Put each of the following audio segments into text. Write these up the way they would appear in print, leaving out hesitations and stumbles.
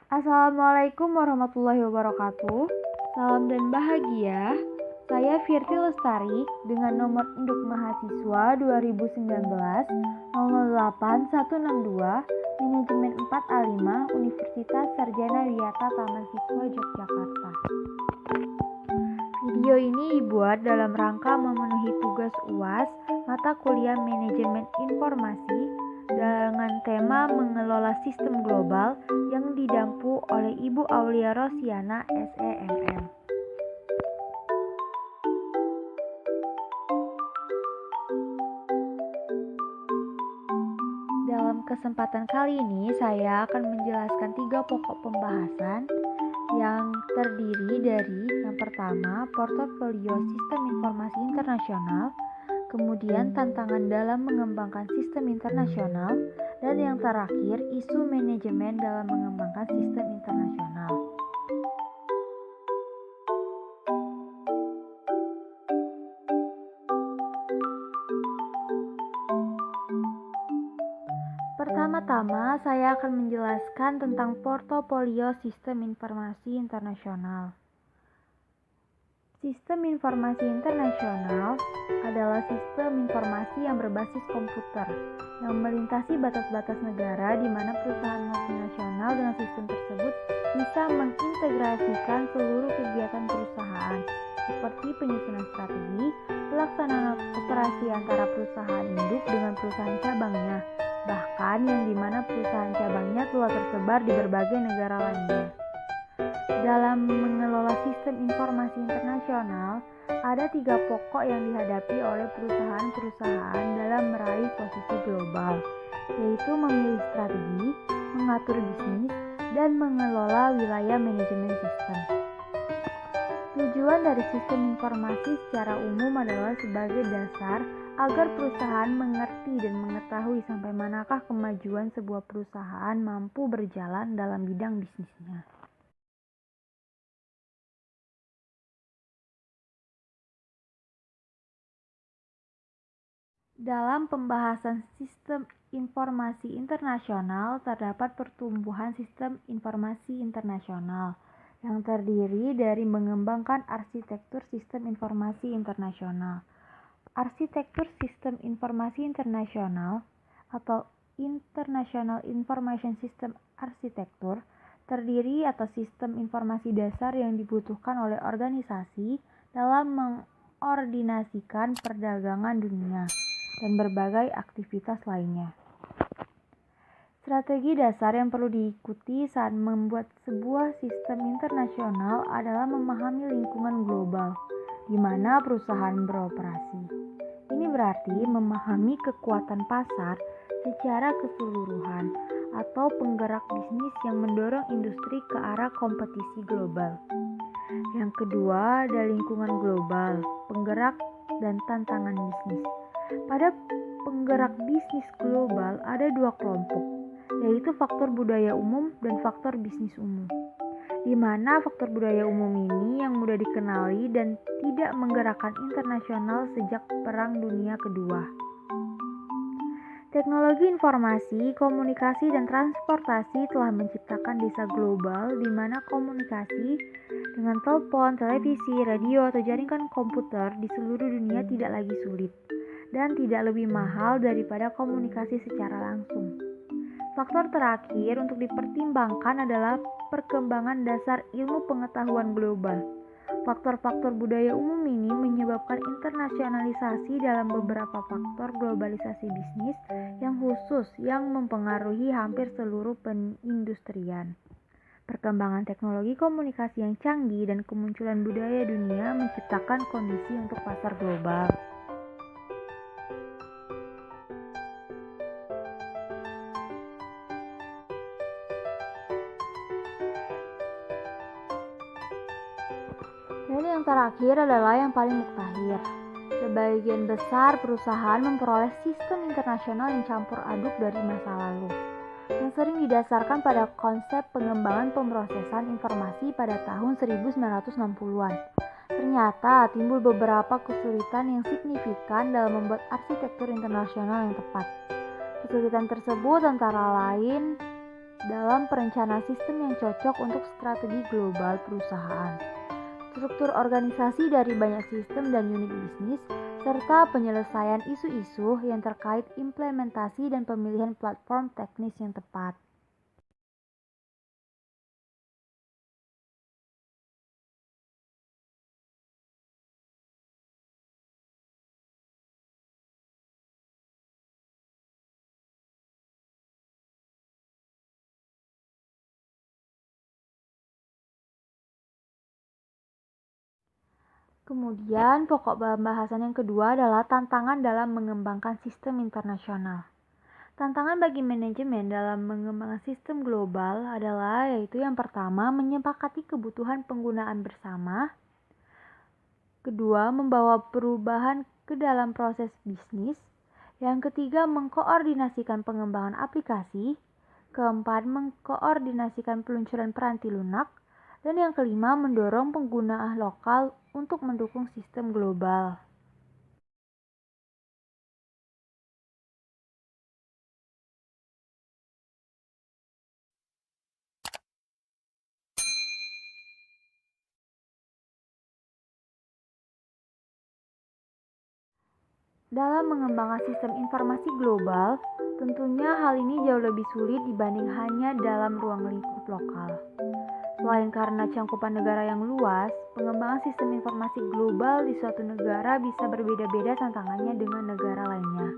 Assalamualaikum warahmatullahi wabarakatuh. Salam dan bahagia. Saya Firti Lestari dengan nomor induk mahasiswa 2019 08162 Manajemen 4A5 Universitas Sarjana Wiyata Taman Siswa Yogyakarta. Video ini dibuat dalam rangka memenuhi tugas UAS mata kuliah Manajemen Informasi dengan tema mengelola sistem global yang didampu oleh Ibu Aulia Rosiana, SEMM. Dalam kesempatan kali ini, saya akan menjelaskan 3 pokok pembahasan yang terdiri dari yang pertama, portofolio sistem informasi internasional, kemudian tantangan dalam mengembangkan sistem internasional, dan yang terakhir, isu manajemen dalam mengembangkan sistem internasional. Pertama-tama, saya akan menjelaskan tentang portofolio sistem informasi internasional. Sistem informasi internasional adalah sistem informasi yang berbasis komputer yang melintasi batas-batas negara di mana perusahaan multinasional dengan sistem tersebut bisa mengintegrasikan seluruh kegiatan perusahaan seperti penyusunan strategi, pelaksanaan operasi antara perusahaan induk dengan perusahaan cabangnya, bahkan yang di mana perusahaan cabangnya telah tersebar di berbagai negara lainnya. Dalam mengelola sistem informasi internasional, ada 3 pokok yang dihadapi oleh perusahaan-perusahaan dalam meraih posisi global, yaitu memilih strategi, mengatur bisnis, dan mengelola wilayah manajemen sistem. Tujuan dari sistem informasi secara umum adalah sebagai dasar agar perusahaan mengerti dan mengetahui sampai manakah kemajuan sebuah perusahaan mampu berjalan dalam bidang bisnisnya. Dalam pembahasan sistem informasi internasional, terdapat pertumbuhan sistem informasi internasional yang terdiri dari mengembangkan arsitektur sistem informasi internasional. Arsitektur sistem informasi internasional atau International Information System Architecture terdiri atas sistem informasi dasar yang dibutuhkan oleh organisasi dalam mengordinasikan perdagangan dunia dan berbagai aktivitas lainnya. Strategi dasar yang perlu diikuti saat membuat sebuah sistem internasional adalah memahami lingkungan global di mana perusahaan beroperasi. Ini berarti memahami kekuatan pasar secara keseluruhan atau penggerak bisnis yang mendorong industri ke arah kompetisi global. Yang kedua, ada lingkungan global, penggerak dan tantangan bisnis. Pada penggerak bisnis global ada 2 kelompok, yaitu faktor budaya umum dan faktor bisnis umum. Di mana faktor budaya umum ini yang mudah dikenali dan tidak menggerakkan internasional sejak Perang Dunia Kedua. Teknologi informasi, komunikasi, dan transportasi telah menciptakan desa global di mana komunikasi dengan telepon, televisi, radio, atau jaringan komputer di seluruh dunia tidak lagi sulit dan tidak lebih mahal daripada komunikasi secara langsung. Faktor terakhir untuk dipertimbangkan adalah perkembangan dasar ilmu pengetahuan global. Faktor-faktor budaya umum ini menyebabkan internasionalisasi dalam beberapa faktor globalisasi bisnis yang khusus yang mempengaruhi hampir seluruh perindustrian. Perkembangan teknologi komunikasi yang canggih dan kemunculan budaya dunia menciptakan kondisi untuk pasar global. Dan yang terakhir adalah yang paling mutakhir. Sebagian besar perusahaan memperoleh sistem internasional yang campur aduk dari masa lalu, yang sering didasarkan pada konsep pengembangan pemrosesan informasi pada tahun 1960-an. Ternyata timbul beberapa kesulitan yang signifikan dalam membuat arsitektur internasional yang tepat. Kesulitan tersebut antara lain dalam perencanaan sistem yang cocok untuk strategi global perusahaan, struktur organisasi dari banyak sistem dan unit bisnis, serta penyelesaian isu-isu yang terkait implementasi dan pemilihan platform teknis yang tepat. Kemudian, pokok pembahasan yang kedua adalah tantangan dalam mengembangkan sistem internasional. Tantangan bagi manajemen dalam mengembangkan sistem global adalah yaitu yang pertama, menyepakati kebutuhan penggunaan bersama. Kedua, membawa perubahan ke dalam proses bisnis. Yang ketiga, mengkoordinasikan pengembangan aplikasi. Keempat, mengkoordinasikan peluncuran peranti lunak. Dan yang kelima, mendorong penggunaan lokal untuk mendukung sistem global. Dalam mengembangkan sistem informasi global, tentunya hal ini jauh lebih sulit dibanding hanya dalam ruang lingkup lokal. Selain karena cangkupan negara yang luas, pengembangan sistem informasi global di suatu negara bisa berbeda-beda tantangannya dengan negara lainnya.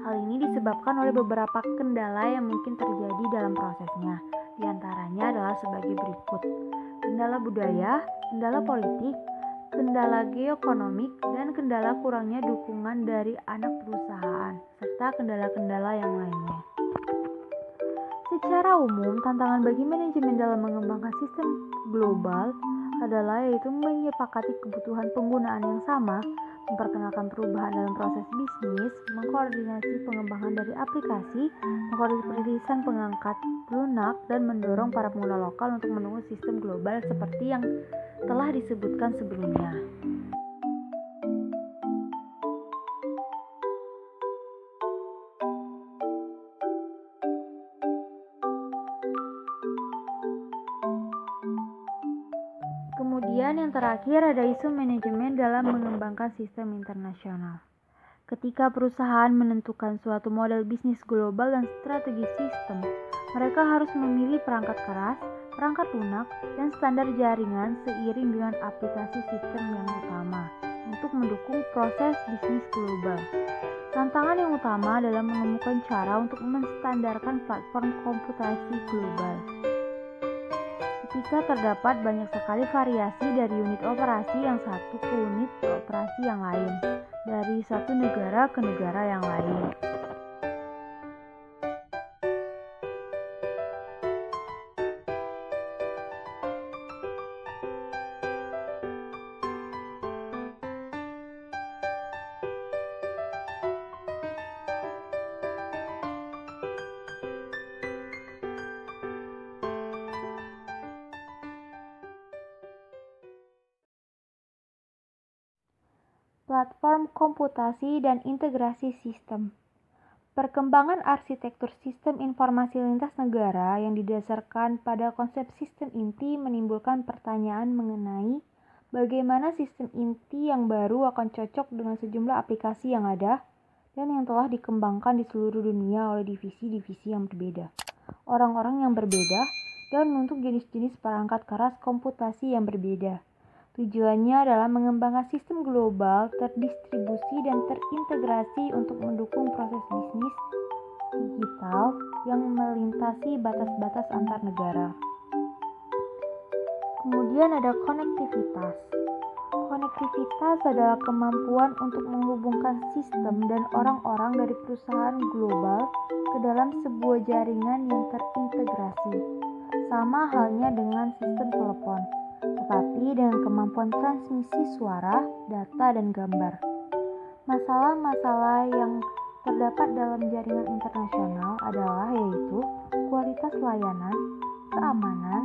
Hal ini disebabkan oleh beberapa kendala yang mungkin terjadi dalam prosesnya. Di antaranya adalah sebagai berikut: kendala budaya, kendala politik, kendala geoekonomik, dan kendala kurangnya dukungan dari anak perusahaan, serta kendala-kendala yang lainnya. Secara umum, tantangan bagi manajemen dalam mengembangkan sistem global adalah yaitu menyepakati kebutuhan penggunaan yang sama, memperkenalkan perubahan dalam proses bisnis, mengkoordinasi pengembangan dari aplikasi, mengkoordinasi pengangkat lunak, dan mendorong para pengguna lokal untuk mendukung sistem global seperti yang telah disebutkan sebelumnya. Kemudian yang terakhir ada isu manajemen dalam mengembangkan sistem internasional. Ketika perusahaan menentukan suatu model bisnis global dan strategi sistem, mereka harus memilih perangkat keras, perangkat lunak, dan standar jaringan seiring dengan aplikasi sistem yang utama untuk mendukung proses bisnis global. Tantangan yang utama adalah menemukan cara untuk menstandarkan platform komputasi global. Ketika terdapat banyak sekali variasi dari unit operasi yang satu ke unit operasi yang lain, dari satu negara ke negara yang lain. Platform komputasi dan integrasi sistem. Perkembangan arsitektur sistem informasi lintas negara yang didasarkan pada konsep sistem inti menimbulkan pertanyaan mengenai bagaimana sistem inti yang baru akan cocok dengan sejumlah aplikasi yang ada dan yang telah dikembangkan di seluruh dunia oleh divisi-divisi yang berbeda, orang-orang yang berbeda, dan untuk jenis-jenis perangkat keras komputasi yang berbeda. Tujuannya adalah mengembangkan sistem global, terdistribusi, dan terintegrasi untuk mendukung proses bisnis digital yang melintasi batas-batas antar negara. Kemudian ada konektivitas. Konektivitas adalah kemampuan untuk menghubungkan sistem dan orang-orang dari perusahaan global ke dalam sebuah jaringan yang terintegrasi. Sama halnya dengan sistem telepon, tetapi dengan kemampuan transmisi suara, data, dan gambar. Masalah-masalah yang terdapat dalam jaringan internasional adalah yaitu kualitas layanan, keamanan,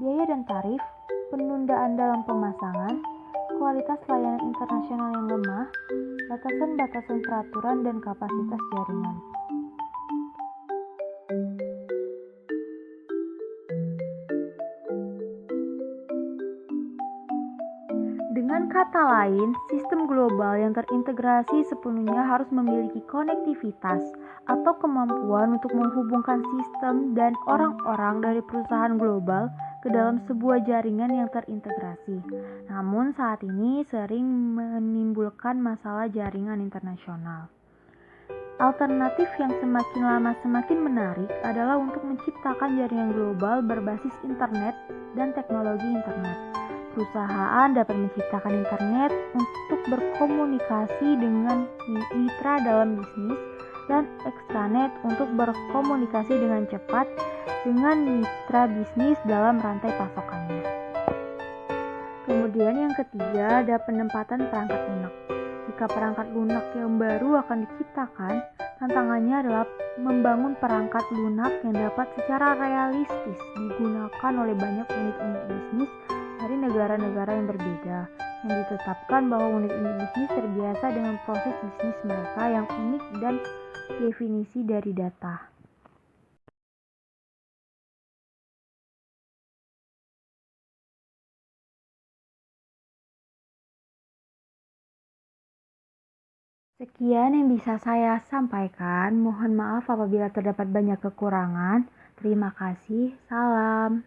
biaya dan tarif, penundaan dalam pemasangan, kualitas layanan internasional yang lemah, batasan-batasan peraturan dan kapasitas jaringan. Dengan kata lain, sistem global yang terintegrasi sepenuhnya harus memiliki konektivitas atau kemampuan untuk menghubungkan sistem dan orang-orang dari perusahaan global ke dalam sebuah jaringan yang terintegrasi. Namun saat ini sering menimbulkan masalah jaringan internasional. Alternatif yang semakin lama semakin menarik adalah untuk menciptakan jaringan global berbasis internet dan teknologi internet. Perusahaan dapat menciptakan internet untuk berkomunikasi dengan mitra dalam bisnis dan extranet untuk berkomunikasi dengan cepat dengan mitra bisnis dalam rantai pasokannya. Kemudian yang ketiga ada penempatan perangkat lunak. Jika perangkat lunak yang baru akan diciptakan, tantangannya adalah membangun perangkat lunak yang dapat secara realistis digunakan oleh banyak unit-unit bisnis dari negara-negara yang berbeda, yang ditetapkan bahwa unit-unit bisnis terbiasa dengan proses bisnis mereka yang unik dan definisi dari data. Sekian yang bisa saya sampaikan. Mohon maaf apabila terdapat banyak kekurangan. Terima kasih. Salam.